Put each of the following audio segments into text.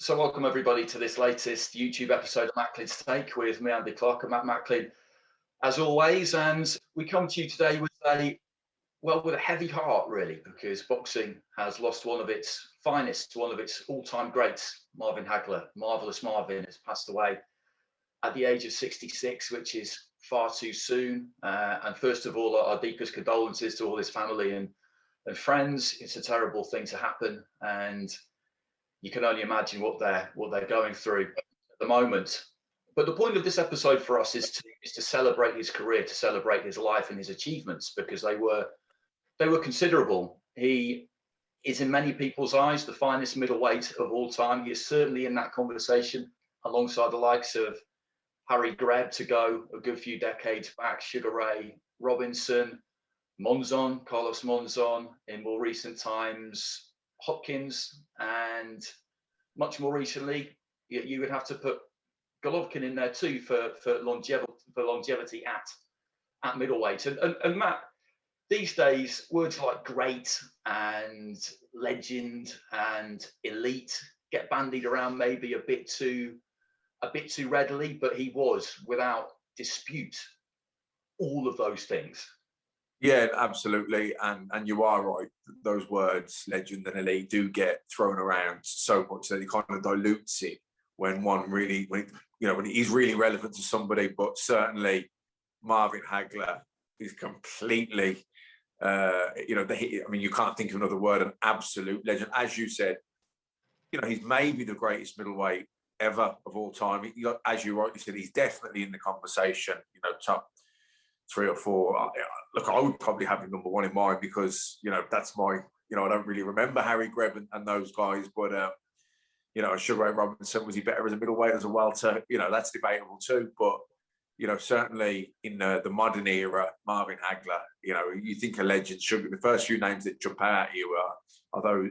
So welcome everybody to this latest YouTube episode of Macklin's Take with me, Andy Clarke and Matt Macklin, as always. And we come to you today with with a heavy heart, really, because boxing has lost one of its finest, one of its all-time greats, Marvin Hagler. Marvellous Marvin has passed away at the age of 66, which is far too soon. And first of all, our deepest condolences to all his family and friends. It's a terrible thing to happen, and you can only imagine what they're going through at the moment. But the point of this episode for us is to celebrate his career, to celebrate his life and his achievements, because they were considerable. He is, in many people's eyes, the finest middleweight of all time. He is certainly in that conversation alongside the likes of Harry Greb, to go a good few decades back, Sugar Ray Robinson, Monzon, Carlos Monzon in more recent times, Hopkins, and much more recently, you would have to put Golovkin in there too for longevity at middleweight. And Matt, these days, words like great and legend and elite get bandied around maybe a bit too readily, but he was, without dispute, all of those things. Yeah, absolutely, and you are right. Those words, legend and elite, do get thrown around so much that it kind of dilutes it when when he's really relevant to somebody. But certainly, Marvin Hagler is completely, you can't think of another word. An absolute legend, as you said. He's maybe the greatest middleweight ever of all time. As you rightly said, he's definitely in the conversation. Top 3 or 4. Look, I would probably have him number 1 in mind because, that's my, I don't really remember Harry Greb and those guys, but, Sugar Ray Robinson, was he better as a middleweight, as a welter? That's debatable too. But, certainly in the modern era, Marvin Hagler, you think of legends, the first few names that jump out at you are those,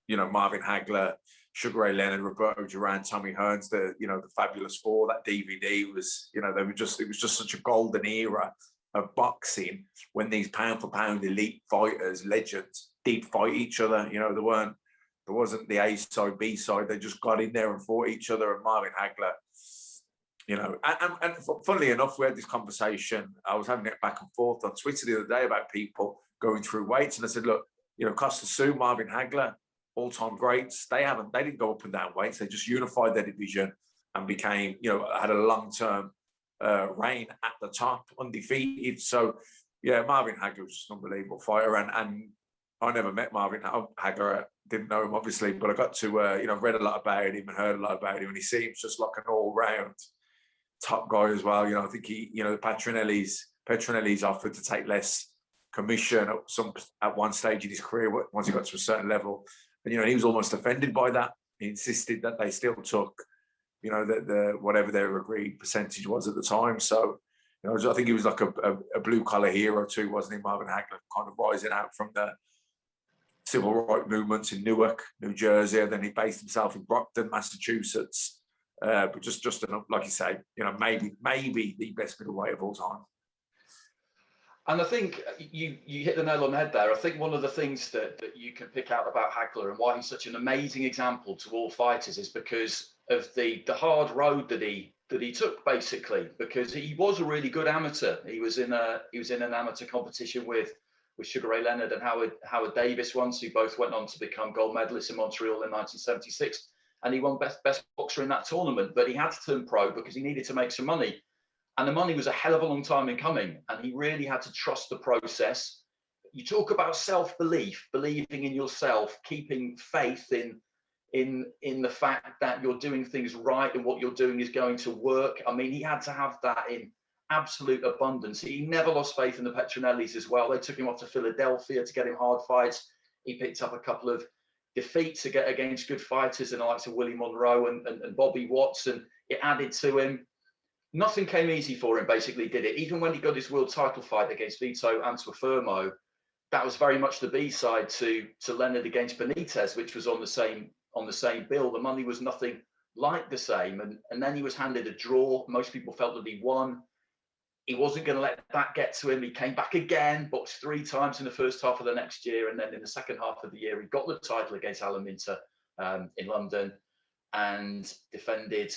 Marvin Hagler, Sugar Ray Leonard, Roberto Duran, Tommy Hearns, the Fabulous Four. That DVD was, it was just such a golden era of boxing when these pound for pound elite fighters, legends, did fight each other. There wasn't the A side, B side. They just got in there and fought each other. And Marvin Hagler, and funnily enough, we had this conversation. I was having it back and forth on Twitter the other day about people going through weights, and I said, look, Costa Tszyu, Marvin Hagler, all-time greats. They didn't go up and down weights. They just unified their division and became, had a long-term reign at the top, undefeated. So, yeah, Marvin Hagler was just an unbelievable fighter. And I never met Marvin Hagler. I didn't know him, obviously, but I got to, read a lot about him and heard a lot about him. And he seems just like an all-round top guy as well. I think Petronelli's offered to take less commission at one stage in his career once he got to a certain level. And, he was almost offended by that. He insisted that they still took, the whatever their agreed percentage was at the time. So, I think he was like a blue-collar hero too, wasn't he, Marvin Hagler, kind of rising out from the civil rights movements in Newark, New Jersey, and then he based himself in Brockton, Massachusetts. But just enough, like you say, maybe the best middleweight of all time. And I think you hit the nail on the head there. I think one of the things that you can pick out about Hagler and why he's such an amazing example to all fighters is because of the hard road that he took, basically, because he was a really good amateur. He was in an amateur competition with Sugar Ray Leonard and Howard Davis once, who both went on to become gold medalists in Montreal in 1976. And he won best boxer in that tournament, but he had to turn pro because he needed to make some money. And the money was a hell of a long time in coming. And he really had to trust the process. You talk about self-belief, believing in yourself, keeping faith in the fact that you're doing things right and what you're doing is going to work. I mean, he had to have that in absolute abundance. He never lost faith in the Petronellis as well. They took him off to Philadelphia to get him hard fights. He picked up a couple of defeats to get against good fighters and the likes of Willie Monroe and Bobby Watson. It added to him. Nothing came easy for him, basically, did it? Even when he got his world title fight against Vito Antuofermo, that was very much the B-side to Leonard against Benitez, which was on the same bill. The money was nothing like the same. And then he was handed a draw. Most people felt that he won. He wasn't going to let that get to him. He came back again, boxed 3 times in the first half of the next year. And then in the second half of the year, he got the title against Alan Minter in London. and defended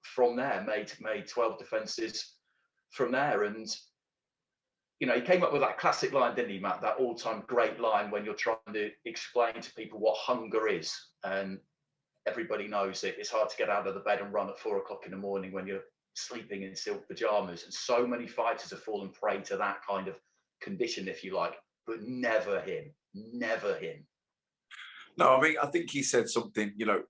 from there, made 12 defences from there. And, you know, he came up with that classic line, didn't he, Matt? That all-time great line when you're trying to explain to people what hunger is. And everybody knows it. It's hard to get out of the bed and run at 4 o'clock in the morning when you're sleeping in silk pajamas. And so many fighters have fallen prey to that kind of condition, if you like, but never him. Never him. No, I mean, I think he said something, you know,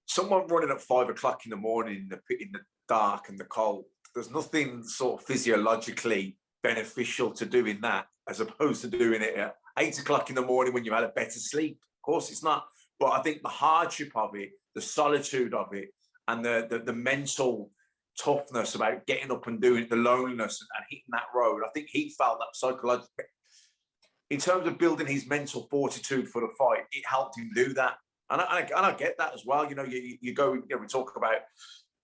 someone running at 5 o'clock in the morning in the dark and the cold, there's nothing sort of physiologically beneficial to doing that as opposed to doing it at 8 o'clock in the morning when you had a better sleep. Of course, it's not. But I think the hardship of it, the solitude of it, and the mental toughness about getting up and doing it, the loneliness and hitting that road, I think he felt that psychologically. In terms of building his mental fortitude for the fight, it helped him do that. And I get that as well. You know, you go, you know, we talk about,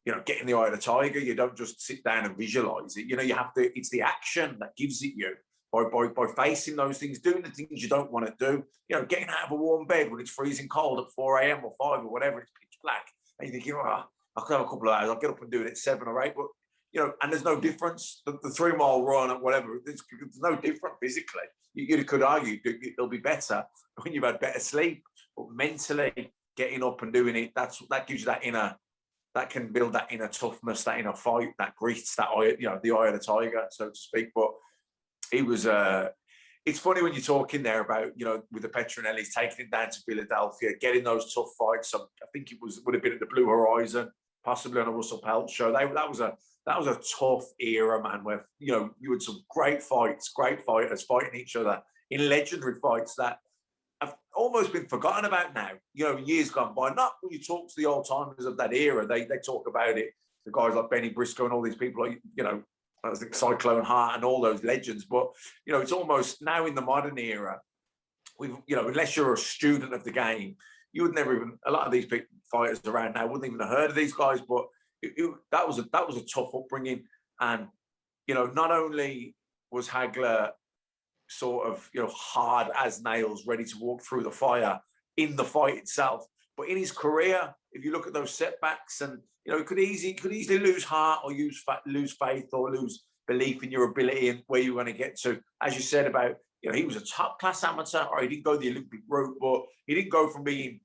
you know, getting the eye of the tiger. You don't just sit down and visualize it. You know, you have to, it's the action that gives it you by facing those things, doing the things you don't want to do. You know, getting out of a warm bed when it's freezing cold at 4 a.m. or 5 or whatever, it's pitch black. And you're thinking, oh, I could have a couple of hours. I'll get up and do it at 7 or 8. But, you know, and there's no difference. The 3-mile run or whatever, there's no different physically. You could argue it'll be better when you've had better sleep, but mentally getting up and doing it, that gives you that inner, that can build that inner toughness, that inner fight, that grit, that eye, you know, the eye of the tiger, so to speak. But he was, it's funny when you're talking there about, you know, with the Petronellis taking it down to Philadelphia, getting those tough fights. So I think it would have been at the Blue Horizon, possibly on a Russell Pelt show. That was a tough era, man, where, you know, you had some great fights, great fighters fighting each other in legendary fights that have almost been forgotten about now, you know, years gone by. Not when you talk to the old timers of that era, they talk about it, the guys like Benny Briscoe and all these people, like, you know, I think Cyclone Hart and all those legends. But, you know, it's almost now in the modern era, you know, unless you're a student of the game, you would never even, a lot of these fighters around now wouldn't even have heard of these guys. But that was a tough upbringing. And, you know, not only was Hagler sort of, you know, hard as nails, ready to walk through the fire in the fight itself, but in his career, if you look at those setbacks, and, you know, he could easily lose heart or lose faith or lose belief in your ability and where you're going to get to. As you said about, you know, he was a top class amateur, or he didn't go the Olympic route, but he didn't go from being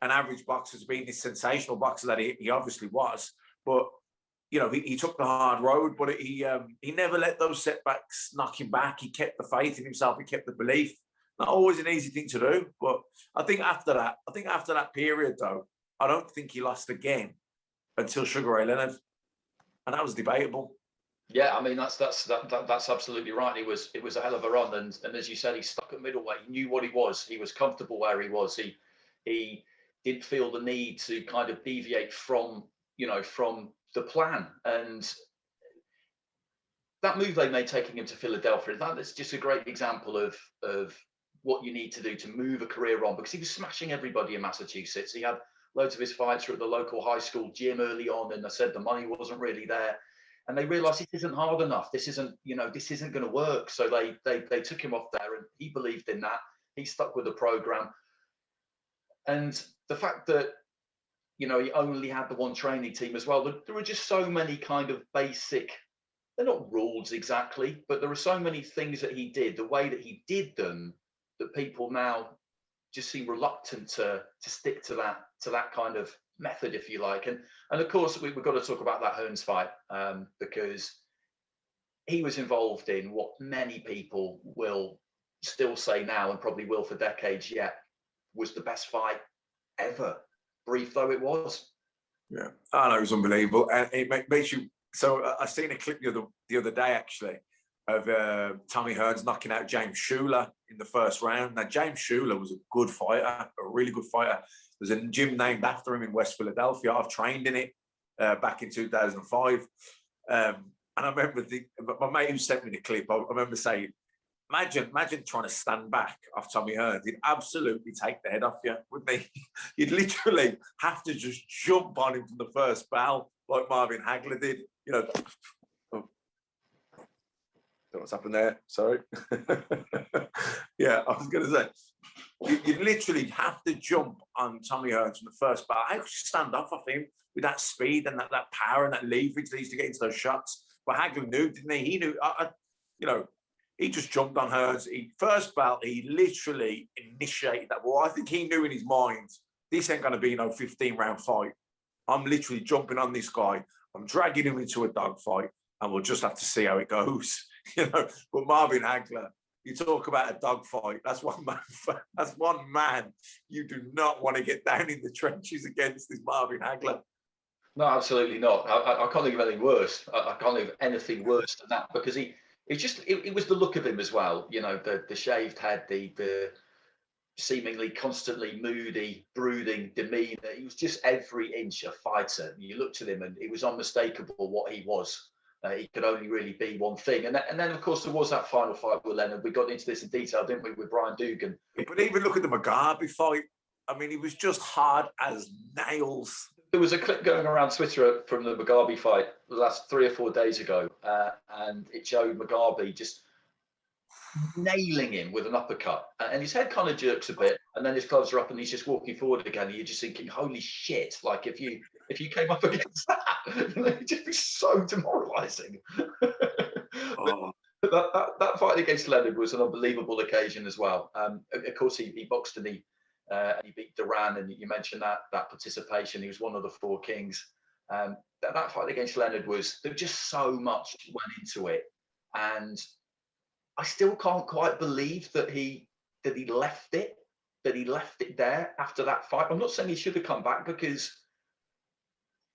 an average boxer to being this sensational boxer that he obviously was. But, you know, he took the hard road, but he never let those setbacks knock him back. He kept the faith in himself. He kept the belief. Not always an easy thing to do, but I think after that period, though, I don't think he lost again until Sugar Ray Leonard, and that was debatable. Yeah, I mean that's absolutely right. It was a hell of a run, and as you said, he stuck at middleweight. He knew what he was. He was comfortable where he was. He didn't feel the need to kind of deviate from, you know, from the plan. And that move they made taking him to Philadelphia, that's just a great example of what you need to do to move a career on, because he was smashing everybody in Massachusetts. He had loads of his fights were at the local high school gym early on, and I said the money wasn't really there. And they realized this isn't hard enough. This isn't going to work. So they took him off there, and he believed in that. He stuck with the program. And the fact that, you know, he only had the one training team as well, there were just so many kind of basic, they're not rules exactly, but there are so many things that he did, the way that he did them, that people now just seem reluctant to stick to that kind of method, if you like. And of course, we've got to talk about that Hearns fight, because he was involved in what many people will still say now, and probably will for decades yet, was the best fight ever, brief though it was. Yeah, I know, it was unbelievable, and it makes you. So I seen a clip the other day actually of Tommy Hearns knocking out James Schuler in the first round. Now James Schuler was a good fighter, a really good fighter. There's a gym named after him in West Philadelphia. I've trained in it back in 2005, and I remember my mate who sent me the clip. I remember saying, Imagine trying to stand back off Tommy Hearns. He'd absolutely take the head off you, wouldn't he? You'd literally have to just jump on him from the first bell, like Marvin Hagler did. You know, what's happened there. Sorry. Yeah, I was going to say, you literally have to jump on Tommy Hearns from the first bout. How could you stand off of him with that speed and that power and that leverage that he used to get into those shots? But Hagler knew, didn't he? He knew, he just jumped on Hearns. First bout, he literally initiated that war. I think he knew in his mind, this ain't going to be no 15-round fight. I'm literally jumping on this guy. I'm dragging him into a dogfight, and we'll just have to see how it goes. But Marvin Hagler, you talk about a dogfight. That's one man. That's one man. You do not want to get down in the trenches against this Marvin Hagler. No, absolutely not. I can't think of anything worse. I can't think of anything worse than that, because it was the look of him as well. The shaved head, the seemingly constantly moody, brooding demeanor. He was just every inch a fighter. You looked at him and it was unmistakable what he was. He could only really be one thing. And then, of course, there was that final fight with Leonard. We got into this in detail, didn't we, with Brian Dugan. But even look at the Mugabe fight. I mean, he was just hard as nails. There was a clip going around Twitter from the Mugabe fight the last 3 or 4 days ago, and it showed Mugabe just nailing him with an uppercut, and his head kind of jerks a bit, and then his gloves are up and he's just walking forward again, and you're just thinking, holy shit, like if you came up against that, it'd just be so demoralizing. That fight against Leonard was an unbelievable occasion as well. Of course, he boxed and he beat Duran, and you mentioned that participation. He was one of the 4 kings. That fight against Leonard there just so much went into it, and I still can't quite believe that he left it there after that fight. I'm not saying he should have come back, because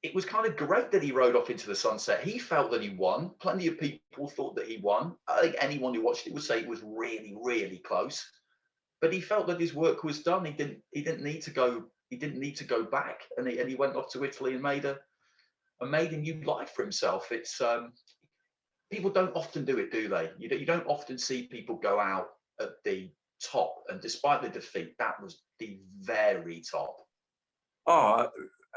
it was kind of great that he rode off into the sunset. He felt that he won. Plenty of people thought that he won. I think anyone who watched it would say it was really, really close. But he felt that his work was done. He didn't need to go. He didn't need to go back, and he went off to Italy and made a new life for himself. It's people don't often do it, do they? You don't often see people go out at the top, and despite the defeat, that was the very top. Oh,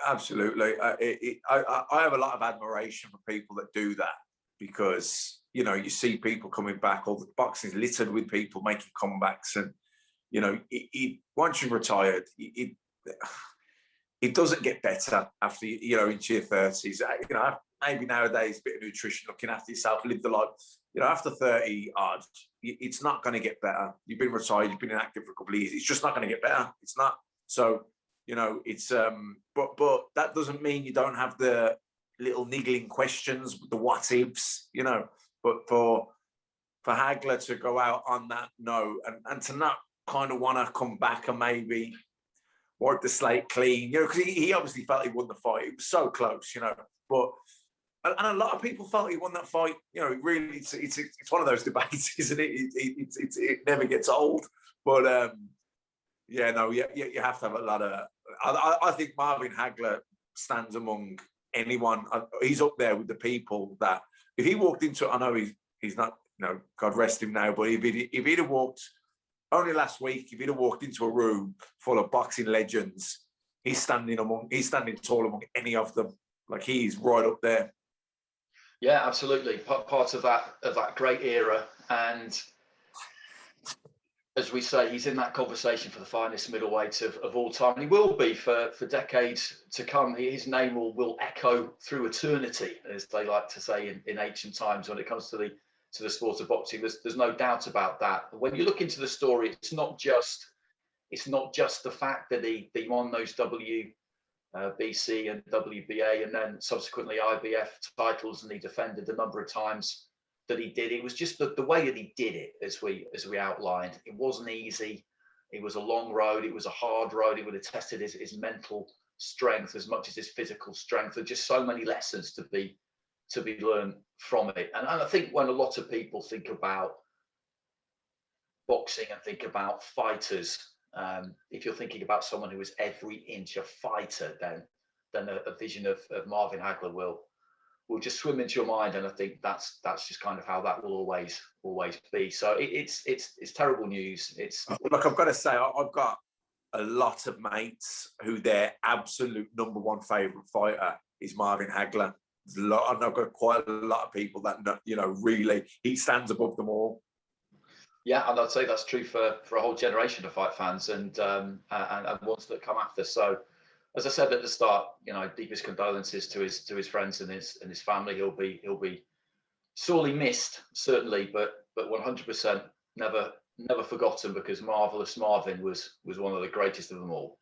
absolutely. I have a lot of admiration for people that do that, because you see people coming back. All the boxing is littered with people making comebacks, and once you're retired, it doesn't get better after into your 30s. Maybe nowadays, a bit of nutrition, looking after yourself, live the life. After 30 odd, it's not going to get better. You've been retired, you've been inactive for a couple of years. It's just not going to get better. It's not. So, it's but that doesn't mean you don't have the little niggling questions, the what ifs, But for Hagler to go out on that note and to not kind of want to come back and maybe wipe the slate clean, because he obviously felt he won the fight. It was so close, But and a lot of people felt he won that fight. Really, it's one of those debates, isn't it? It never gets old. But you have to have a lot of. I think Marvin Hagler stands among anyone. He's up there with the people that if he walked into. I know he's not. God rest him now. But if he'd have walked only last week, if he'd have walked into a room full of boxing legends, he's standing tall among any of them. Like, he's right up there. Yeah, absolutely. Part of that great era, and as we say, he's in that conversation for the finest middleweight of all time. And he will be for decades to come. His name will echo through eternity, as they like to say in ancient times when it comes to the sport of boxing. There's no doubt about that. When you look into the story, it's not just the fact that he won those BC and WBA and then subsequently IBF titles, and he defended a number of times that he did. It was just the way that he did it, as we outlined. It wasn't easy. It was a long road. It was a hard road. It would have tested his mental strength as much as his physical strength. There are just so many lessons to be learned from it. And I think when a lot of people think about boxing and think about fighters, if you're thinking about someone who is every inch a fighter, then a vision of Marvin Hagler will just swim into your mind, and I think that's just kind of how that will always be. So it's terrible news. Look, I've got to say, I've got a lot of mates who their absolute number one favourite fighter is Marvin Hagler. And I've got quite a lot of people that, you know, really, he stands above them all. Yeah, and I'd say that's true for a whole generation of fight fans and ones that come after. So, as I said at the start, you know, deepest condolences to his friends and his family. He'll be sorely missed, certainly, but 100% never forgotten, because Marvellous Marvin was one of the greatest of them all.